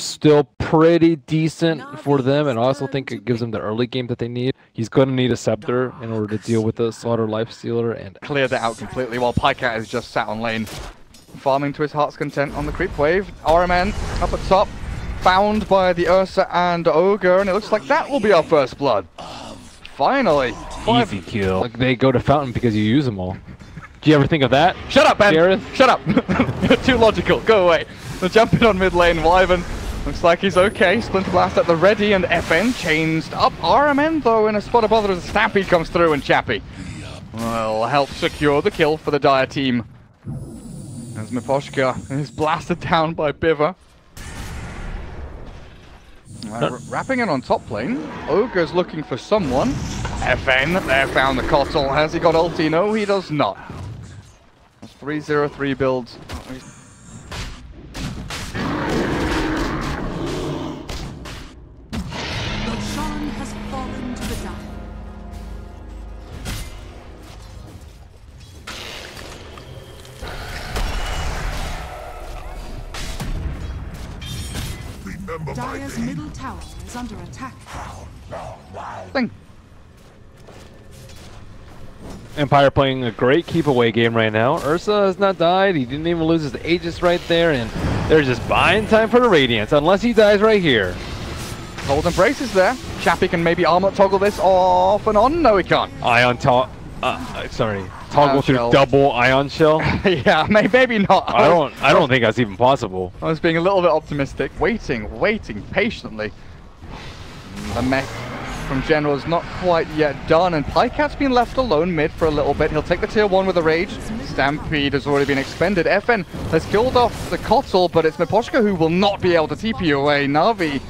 still pretty decent for them, and I also think it gives them the early game that they need. He's going to need a Scepter in order to deal with the Slaughter Lifestealer and clear that out completely, while Pycat is just sat on lane, farming to his heart's content on the creep wave. RMN up at top, found by the Ursa and Ogre, and it looks like that will be our first blood. Finally. Easy kill. Like they go to Fountain because you use them all. Do you ever think of that? Shut up, Ben! Gareth? Shut up! You're too logical. Go away. They're jumping on mid lane. Wyvern looks like he's okay. Splinter Blast at the ready, and FN changed up. RMN, though, in a spot of bother as Stampede comes through, and Chappie will help secure the kill for the Dire team. As Miposhka is blasted down by Biver. Wrapping in on top lane. Ogre's looking for someone. FN there found the Kotl. Has he got ulti? No, he does not. That's 3-0-3 builds. Roshan has fallen to the Dire. Dire's middle tower is under attack. Thing. Empire playing a great keep away game right now. Ursa has not died. He didn't even lose his Aegis right there, and they're just buying time for the Radiance unless he dies right here. Hold Embrace is there. Chappie can maybe armor toggle this off and on. No, he can't. Ion toggle Ion through shell. double Ion Shell. Yeah, maybe not. I don't think that's even possible. I was being a little bit optimistic. Waiting patiently. The mech from General is not quite yet done, and Pycat's been left alone mid for a little bit. He'll take the tier 1 with a Rage. Stampede has already been expended. FN has killed off the Kotl, but it's Miposhka who will not be able to TP away. Navi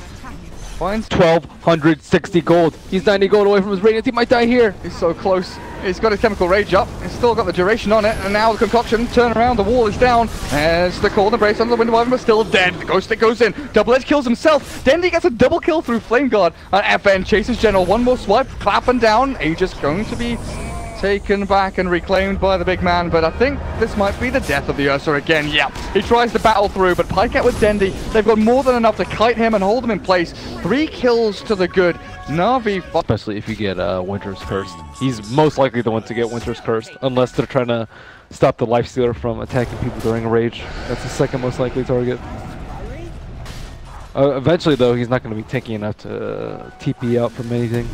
finds 1,260 gold. He's 90 gold away from his Radiance. He might die here. He's so close. He's got his Chemical Rage up. He's still got the duration on it. And now the concoction. Turn around. The wall is down. There's the Cold Embrace under the Wind Wyvern, but still dead. The Ghost Stick goes in. Double Edge kills himself. Dendy gets a double kill through Flame Guard. And FN chases General. One more swipe. Clapping down. Aegis going to be taken back and reclaimed by the big man, but I think this might be the death of the Ursa again. Yeah, he tries to battle through, but Pycat with Dendy, they've got more than enough to kite him and hold him in place. 3 kills to the good. Navi, especially if you get Winter's Cursed. He's most likely the one to get Winter's Cursed, unless they're trying to stop the Lifestealer from attacking people during a rage. That's the second most likely target. Eventually, though, he's not going to be tanky enough to TP out from anything.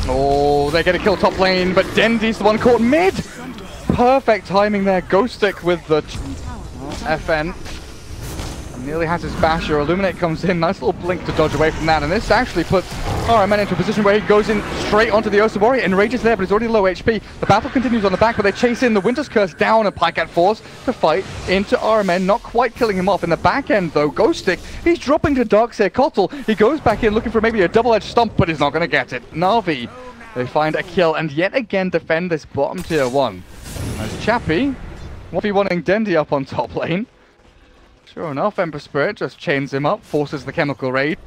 Oh, they get a kill top lane, but Dendy's the one caught mid. Perfect timing there. Ghost Stick with the FN. Nearly has his basher. Illuminate comes in. Nice little blink to dodge away from that. And this actually puts RMN into a position where he goes in straight onto the Osabori. Enrages there, but he's already low HP. The battle continues on the back, but they chase in the Winter's Curse down, and Pycat forced to fight into RMN, not quite killing him off. In the back end, though, Ghost Stick, he's dropping to Darkseer Kotl. He goes back in looking for maybe a double-edged stomp, but he's not going to get it. Navi, they find a kill, and yet again defend this bottom tier 1. As Chappie, 1v1ing Dendy up on top lane. Sure enough, Emperor Spirit just chains him up, forces the Chemical Raid.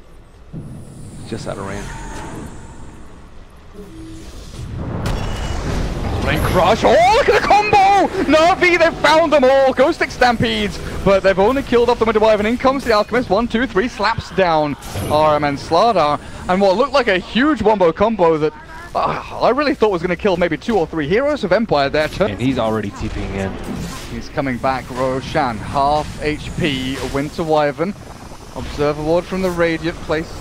Just out of range. Flame Crush, oh look at the combo! Navi, they've found them all! Ghost Stick Stampedes, but they've only killed off the Winter Wyvern. In comes the Alchemist, 1, 2, 3, slaps down RM and Slardar. And what looked like a huge wombo combo that I really thought was going to kill maybe 2 or 3 heroes of Empire there. And he's already TPing in. He's coming back, Roshan, half HP, Winter Wyvern. Observer Ward from the Radiant placed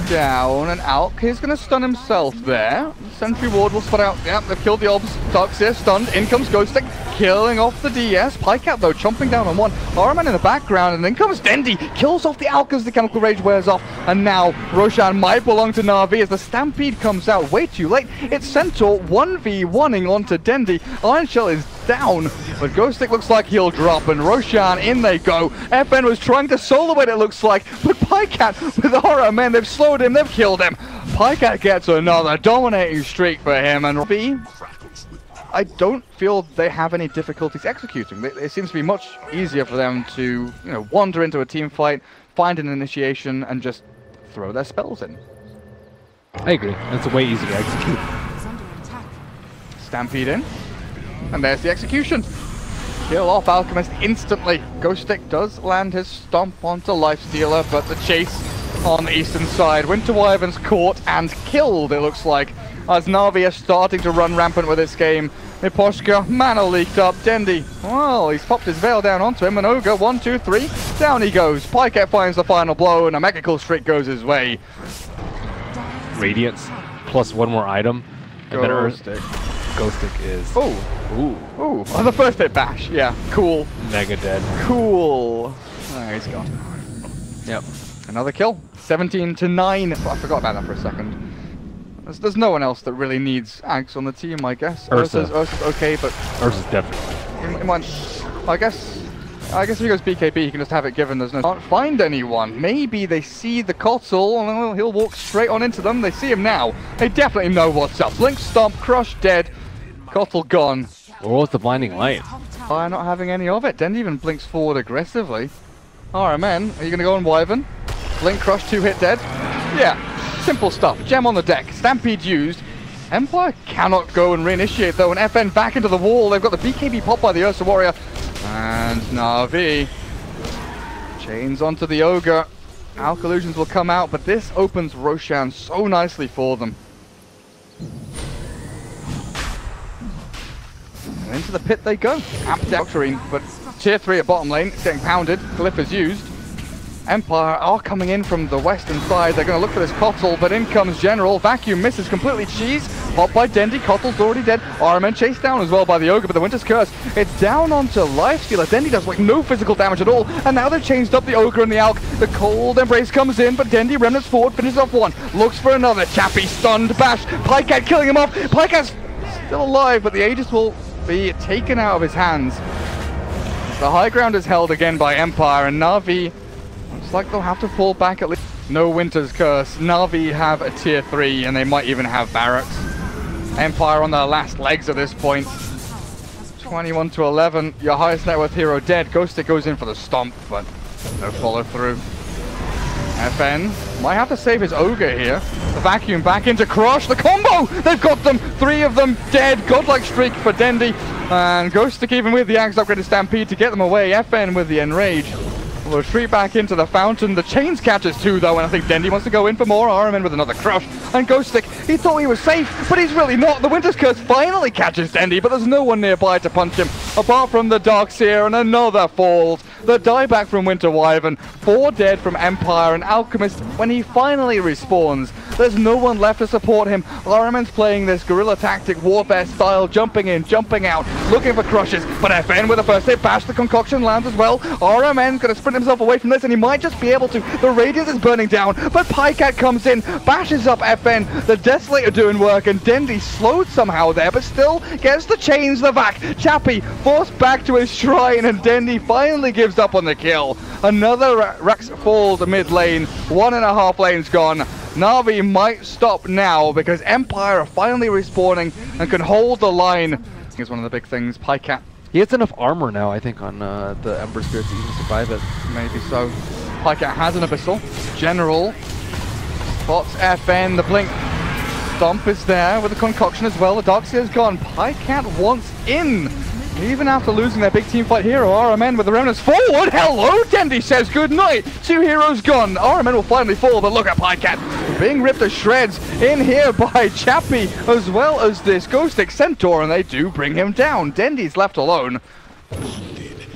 down, and Alk is going to stun himself there. Sentry Ward will spot out. Yep, they've killed the Obs. Darkseer stunned. In comes Ghost Stick, killing off the DS. Pycat, though, chomping down on one. Araman in the background, and then comes Dendy. Kills off the Alk as the Chemical Rage wears off. And now Roshan might belong to Navi as the Stampede comes out way too late. It's Centaur 1v1ing onto Dendy. Iron Shell is down, but Ghost Stick looks like he'll drop, and Roshan, in they go. FN was trying to solo it looks like, but Pycat with Araman, they've slowed him, they've killed him. Pycat gets another dominating streak for him, and Navi, I don't feel they have any difficulties executing. It seems to be much easier for them to, wander into a team fight, find an initiation, and just throw their spells in. I agree. It's way easier to execute. Stampede in, and there's the execution. Kill off Alchemist instantly. Ghostic does land his stomp onto Lifestealer, but the chase on the eastern side. Winter Wyvern's caught and killed, it looks like, as Navi are starting to run rampant with this game. Miposhka, mana leaked up. Dendi, well, he's popped his veil down onto him, and Ogre, 1, 2, 3, down he goes. Pycat finds the final blow, and a mega kill streak goes his way. Radiance plus one more item. And then Ghostic is... Oh, the first hit bash. Yeah, cool. Mega dead. Cool. Oh, he's gone. Yep. Another kill. 17-9. Oh, I forgot about that for a second. There's no one else that really needs Ags on the team, I guess. Ursa's okay, but... Ursa's definitely. It might, I guess if he goes BKB, he can just have it given. There's no... Can't find anyone. Maybe they see the Kotl, and he'll walk straight on into them. They see him now. They definitely know what's up. Blink, Stomp, Crush, dead. Kotl gone. Where was the blinding light? By not having any of it. Dent even blinks forward aggressively. RMN, are you going to go on Wyvern? Blink, Crush, 2-hit dead? Yeah, simple stuff. Gem on the deck. Stampede used. Empire cannot go and reinitiate though, and FN back into the wall. They've got the BKB pop by the Ursa Warrior. And Navi chains onto the Ogre. Alk Illusions will come out, but this opens Roshan so nicely for them. And into the pit they go. Amped Doctrine, but tier 3 at bottom lane. It's getting pounded. Glyph is used. Empire are coming in from the western side. They're going to look for this Kotl, but in comes General. Vacuum misses completely. Cheese. Popped by Dendi. Kotl's already dead. RMN chased down as well by the Ogre, but the Winter's Curse. It's down onto Lifestealer. Dendi does like no physical damage at all. And now they've changed up the Ogre and the Alk. The Cold Embrace comes in, but Dendi remnants forward, finishes off one. Looks for another. Chappie stunned. Bash. Pycat killing him off. Pycat's still alive, but the Aegis will be taken out of his hands. The high ground is held again by Empire, and Navi... Looks like they'll have to fall back at least. No Winter's Curse. Navi have a tier 3 and they might even have barracks. Empire on their last legs at this point. 21-11. Your highest net worth hero dead. Ghostic goes in for the stomp, but no follow through. FN might have to save his Ogre here. The Vacuum back into Crush. The combo! They've got them! 3 of them dead. Godlike streak for Dendi. And Ghostic even with the Axe upgraded Stampede to get them away. FN with the Enrage. We'll retreat back into the fountain. The chains catches too though, and I think Dendi wants to go in for more. RMN with another Crush. And Ghostic, he thought he was safe, but he's really not. The Winter's Curse finally catches Dendi, but there's no one nearby to punch him, apart from the Darkseer, and another falls. The dieback from Winter Wyvern, 4 dead from Empire, and Alchemist, when he finally respawns, there's no one left to support him. RMN's playing this guerrilla tactic, warfare style, jumping in, jumping out, looking for crushes, but FN with the first hit bash, the concoction lands as well. RMN's gonna sprint himself away from this, and he might just be able to. The Radiance is burning down, but Pycat comes in, bashes up FN, the Desolator doing work, and Dendi slowed somehow there, but still gets the chains, the Vac. Chappie forced back to his shrine, and Dendi finally gives up on the kill. Another Rex falls mid lane, 1.5 lanes gone. Navi might stop now because Empire are finally respawning and can hold the line. It's one of the big things. Pycat. He has enough armor now, I think, on the Ember Spirit to even survive it. Maybe so. Pycat has an Abyssal. General spots FN. The Blink Stomp is there with the concoction as well. The Darkseer's gone. Pycat wants in. Even after losing their big team fight hero, RMN with the remnants forward. Hello, Dendi says good night. 2 heroes gone. RMN will finally fall, but look at Pycat being ripped to shreds in here by Chappie, as well as this Ghostic Centaur, and they do bring him down. Dendi's left alone.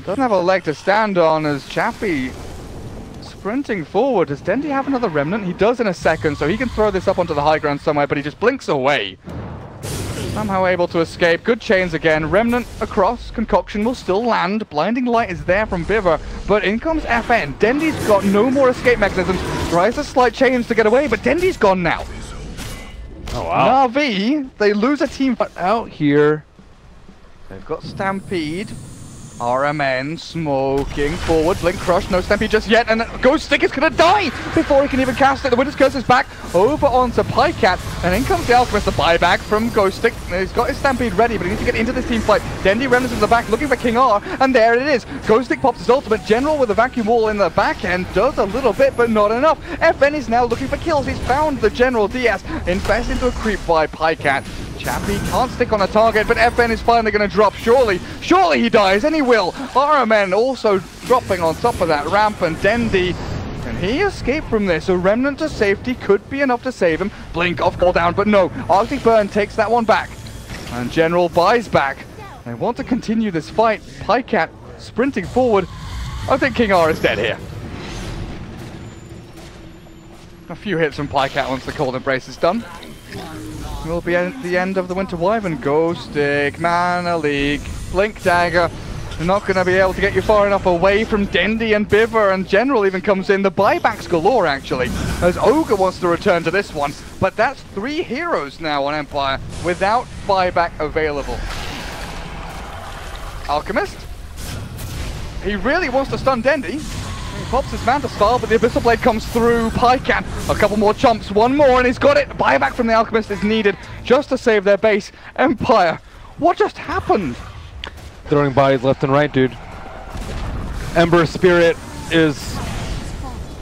Doesn't have a leg to stand on as Chappie sprinting forward. Does Dendi have another remnant? He does in a second, so he can throw this up onto the high ground somewhere, but he just blinks away. Somehow able to escape. Good chains again. Remnant across. Concoction will still land. Blinding light is there from Biver, but in comes FN. Dendi's got no more escape mechanisms. Tries to slight chains to get away, but Dendi's gone now. Oh wow. Navi, they lose a team fight out here. They've got Stampede. RMN smoking forward. Blink Crush, no Stampede just yet, and Ghostic is gonna die before he can even cast it. The Winter's Curse is back over onto Pycat, and in comes the Alchemist, the buyback from Ghostic. He's got his Stampede ready, but he needs to get into this team fight. Dendi remnants in the back looking for King R, and there it is. Ghostic pops his ultimate. General with a vacuum wall in the back end does a little bit, but not enough. FN is now looking for kills. He's found the General DS, infest into a creep by Pycat. Chappie can't stick on a target, but FN is finally going to drop. Surely he dies, and he will. RMN also dropping on top of that ramp, and Dendi, can he escape from this? A remnant to safety could be enough to save him. Blink off cooldown, but no. Arctic Burn takes that one back, and General buys back. They want to continue this fight. Pycat sprinting forward. I think King R is dead here. A few hits from Pycat once the cold embrace is done. Will be at the end of the Winter Wyvern. Ghost Stick, Mana League, Blink Dagger. They're not going to be able to get you far enough away from Dendi and Biver, and General even comes in. The buybacks galore, actually, as Ogre wants to return to this one. But that's 3 heroes now on Empire without buyback available. Alchemist. He really wants to stun Dendi. He pops his Manta Style, but the Abyssal Blade comes through. Pycat, a couple more chomps, one more, and he's got it. Buyback from the Alchemist is needed just to save their base. Empire, what just happened? Throwing bodies left and right, dude. Ember Spirit is...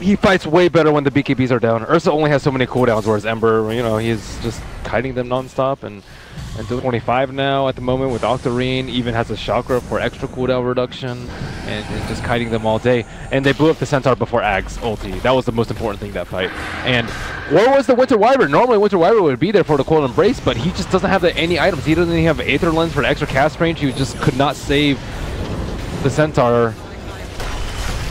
he fights way better when the BKBs are down. Ursa only has so many cooldowns, whereas Ember, you know, he's just kiting them non-stop, and until 25 now at the moment with Octarine, even has a chakra for extra cooldown reduction, and just kiting them all day. And they blew up the Centaur before Ag's ulti. That was the most important thing that fight. And where was the Winter Wyvern? Normally Winter Wyvern would be there for the cold embrace, but he just doesn't have any items. He doesn't even have Aether Lens for the extra cast range. He just could not save the Centaur.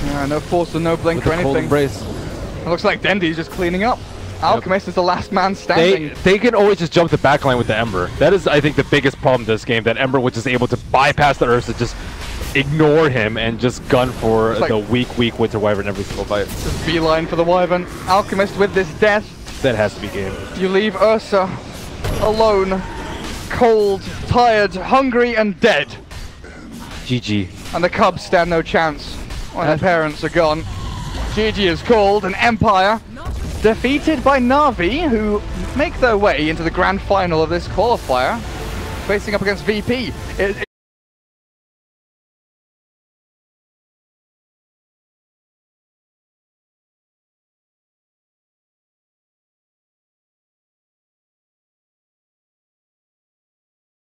Yeah, no force and no blink or anything. Cold embrace. It looks like Dendi's just cleaning up. Alchemist is the last man standing. They can always just jump the backline with the Ember. That is, I think, the biggest problem this game, that Ember was just able to bypass the Ursa, just ignore him, and just gun for the weak Winter Wyvern every single fight. Just beeline for the Wyvern. Alchemist with this death. That has to be game. You leave Ursa alone, cold, tired, hungry, and dead. GG. And the Cubs stand no chance when their parents are gone. GG is called, and Empire defeated by Navi, who make their way into the grand final of this qualifier, facing up against VP.